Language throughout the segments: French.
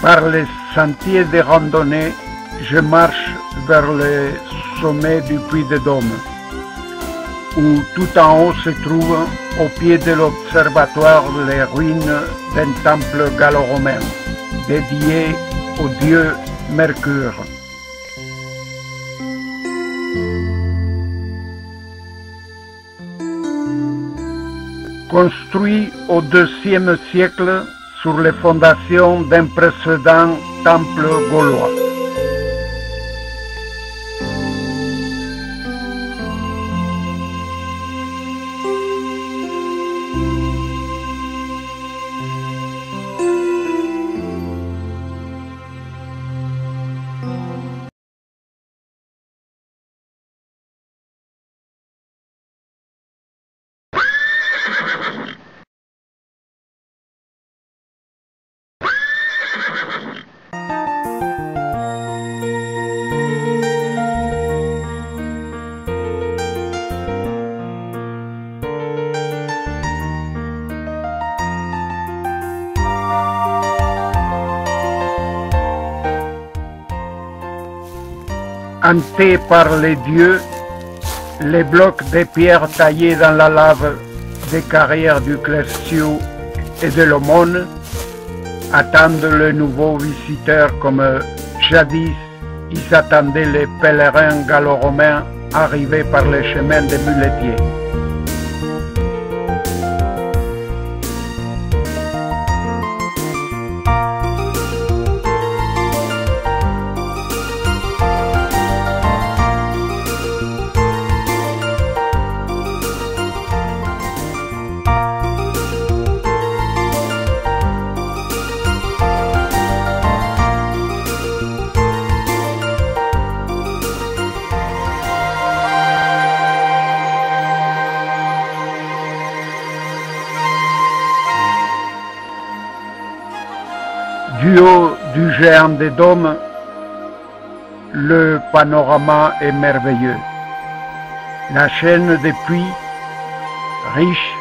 Par les sentiers de randonnée, je marche vers le sommet du Puy de Dôme, où tout en haut se trouvent, au pied de l'observatoire, les ruines d'un temple gallo-romain, dédié au dieu Mercure. Construit au IIe siècle sur les fondations d'un précédent temple gaulois. Hantés par les dieux, les blocs de pierre taillés dans la lave des carrières du Clessiou et de l'Aumône attendent le nouveau visiteur comme jadis ils attendaient les pèlerins gallo-romains arrivés par les chemins des muletiers. Du haut du géant des dômes, le panorama est merveilleux. La chaîne des puits, riche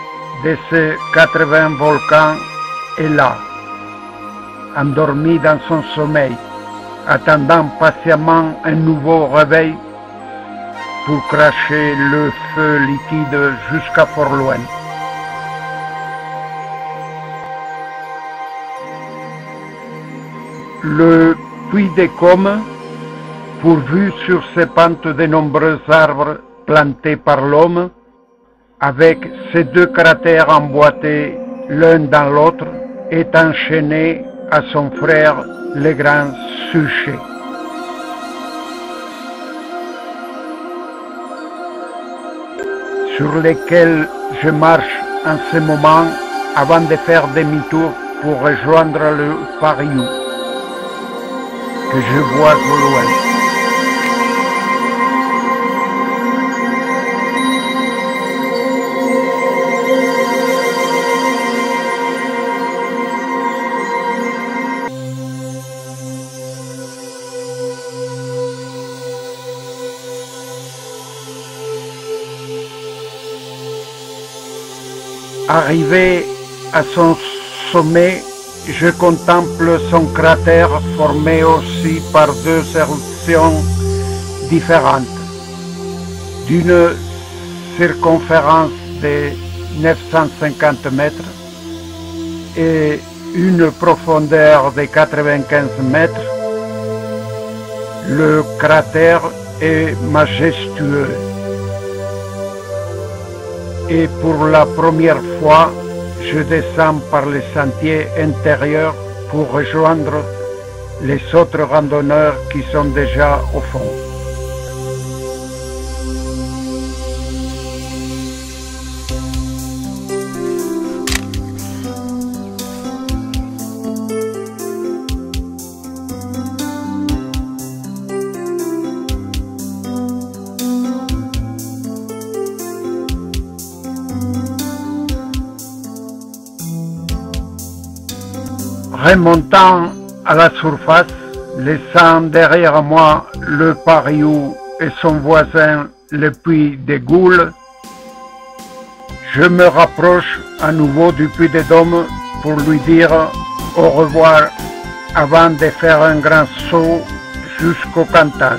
de ses 80 volcans, est là, endormi dans son sommeil, attendant patiemment un nouveau réveil pour cracher le feu liquide jusqu'à fort loin. Le puits des Cômes, pourvu sur ses pentes de nombreux arbres plantés par l'homme, avec ses deux cratères emboîtés l'un dans l'autre, est enchaîné à son frère le grand Suchet. Sur lesquels je marche en ce moment avant de faire demi-tour pour rejoindre le Pariou, que je vois au loin. Arrivé à son sommet, je contemple son cratère formé aussi par deux éruptions différentes, d'une circonférence de 950 mètres et une profondeur de 95 mètres. Le cratère est majestueux et pour la première fois, je descends par les sentiers intérieurs pour rejoindre les autres randonneurs qui sont déjà au fond. Remontant à la surface, laissant derrière moi le Pariou et son voisin le puits des Goules, je me rapproche à nouveau du Puy de Dôme pour lui dire au revoir avant de faire un grand saut jusqu'au Cantal.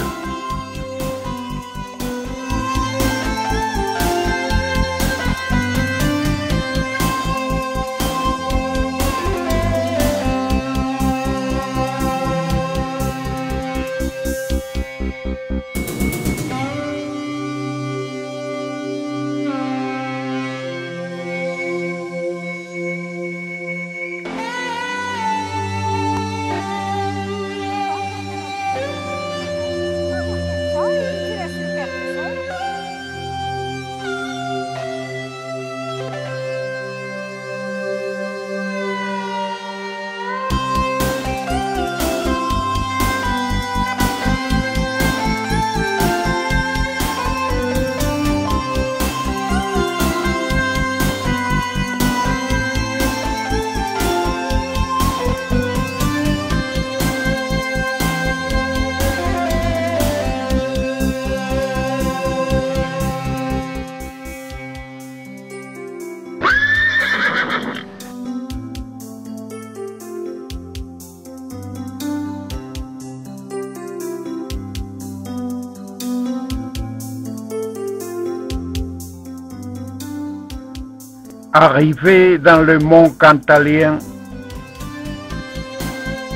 Arrivé dans le mont Cantalien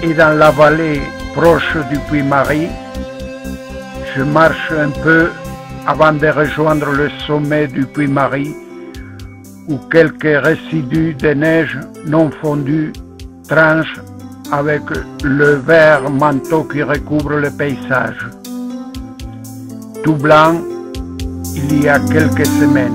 et dans la vallée proche du Puy-Marie, je marche un peu avant de rejoindre le sommet du Puy-Marie où quelques résidus de neige non fondue tranchent avec le vert manteau qui recouvre le paysage. Tout blanc il y a quelques semaines.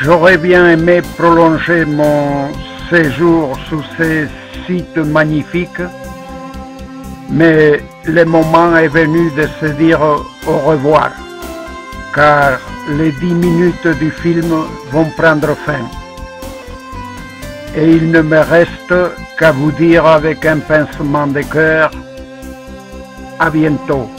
J'aurais bien aimé prolonger mon séjour sous ces sites magnifiques, mais le moment est venu de se dire au revoir, car les 10 minutes du film vont prendre fin. Et il ne me reste qu'à vous dire avec un pincement de cœur, à bientôt.